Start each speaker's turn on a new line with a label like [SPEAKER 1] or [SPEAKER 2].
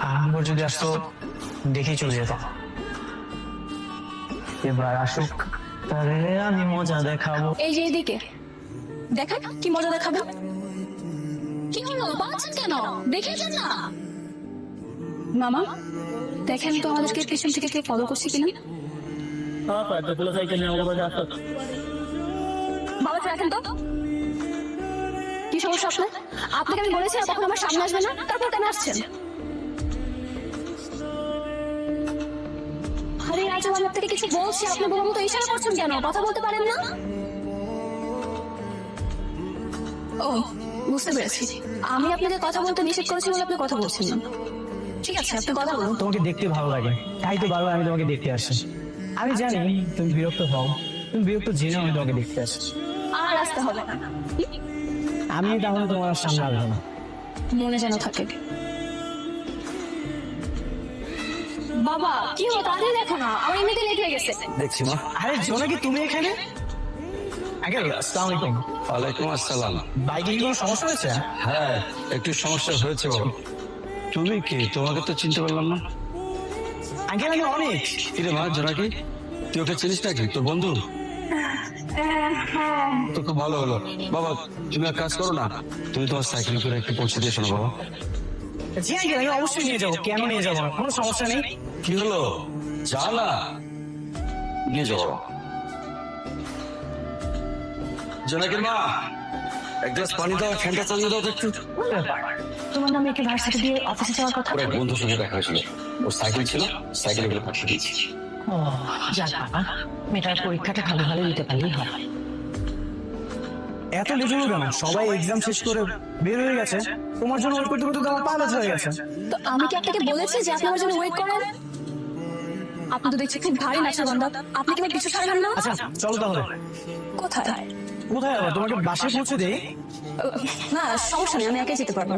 [SPEAKER 1] আম্বর যদি আসতো দেখেই চলে যেত। এবার আসুক, তাহলে আমি মজা দেখাবো।
[SPEAKER 2] এই যে এদিকে দেখেন কি মজা দেখাবো। কি হলো বাঁচছেন কেন? দেখে যান না। মামা দেখেন তো আমাদেরকে পেছন থেকে কে ফলো করছে কিনা। বাবা রাখেন তো। কি সমস্যা আপনার? আপনাকে আমি বলেছি তখন আমার সামনে আসবে না, তারপর কেন আসছেন? আরে আজ আমি আপনাকে কিছু বলছি, আপনি বলার মতো ইশারা করছেন কেন? কথা বলতে পারেন না? ও বুঝতে পেরেছি, আমি আপনাকে কথা বলতে নিষেধ করেছি বলে আপনি কথা বলছেন না। ঠিক আছে আপনি কথা বলুন।
[SPEAKER 1] তোমাকে দেখতে ভালো লাগে, তাই তো বারবার আমি তোমাকে দেখতে আসি। আমি জানি তুমি বিরক্ত হও, তুমি বিরক্ত জেনে আমি তোমাকে দেখতে আসি।
[SPEAKER 2] আর আসতে হবে না,
[SPEAKER 1] আমি তাহলে তোমার সামনে আসবো না।
[SPEAKER 2] মনে যেন থাকে। বাবা কি হলো তাড়াতাড়ি দেখো না, আমার এমনিতে লেট হয়ে গেছে।
[SPEAKER 3] দেখছি মা।
[SPEAKER 1] আরে জোনাকি তুমি এখানে? আঙ্কেল আসসালামু আলাইকুম।
[SPEAKER 3] ওয়ালাইকুম আসসালাম।
[SPEAKER 1] বাইকে কি কোনো সমস্যা হয়েছে?
[SPEAKER 3] হ্যাঁ একটু সমস্যা হয়েছে বাবা। তুমি কে? তোমাকে তো চিনতে পারলাম না।
[SPEAKER 1] আঙ্কেল আমি অনেক।
[SPEAKER 3] কিরে মা জোনাকি, তুই ওকে চিনিস নাকি? তোর বন্ধু? তো খুব ভালো হলো বাবা। তুমি এক কাজ করো না, তুমি তোমার সাইকেল করে একটু পৌঁছে দিয়ে শোনো বাবা।
[SPEAKER 1] জি আঙ্কেল আমি অবশ্যই নিয়ে যাবো, কেন নিয়ে যাবো না, কোনো সমস্যা নেই।
[SPEAKER 3] কি হলো? যা না, নিয়ে যাও। জোনাকির মা এক গ্লাস পানি দাও, ফ্যানটা চালিয়ে দাও তো একটু।
[SPEAKER 2] তোমার নামে একে ভার্সিটি দিয়ে অফিসে যাওয়ার কথা।
[SPEAKER 3] ওর এক বন্ধুর সঙ্গে দেখা হয়েছিল, ওর সাইকেল ছিল, সাইকেলে করে পাঠিয়ে দিয়েছি।
[SPEAKER 4] ও যাক বাবা, মেয়েটার পরীক্ষাটা ভালো ভালো দিতে পারলেই হয়।
[SPEAKER 1] এত লেট হলো কেন? সবাই এক্সাম শেষ করে বের হয়ে গেছে, তোমার জন্য ওয়েট করতে করতে তো আমার পা ব্যথা হয়ে গেছে।
[SPEAKER 2] তো আমি কি আপনাকে বলেছি যে আপনি আমার জন্য ওয়েট করেন? আপনি তো দেখছি খুব ভারী নাচা-বান্দা, আপনি কি আমার পিছু ছাড়বেন না?
[SPEAKER 1] আচ্ছা চলো তাহলে।
[SPEAKER 2] কোথায়?
[SPEAKER 1] কোথায় আবার? তোমাকে বাসায় পৌঁছে দেই।
[SPEAKER 2] না সমস্যা নেই, আমি একাই যেতে পারবো।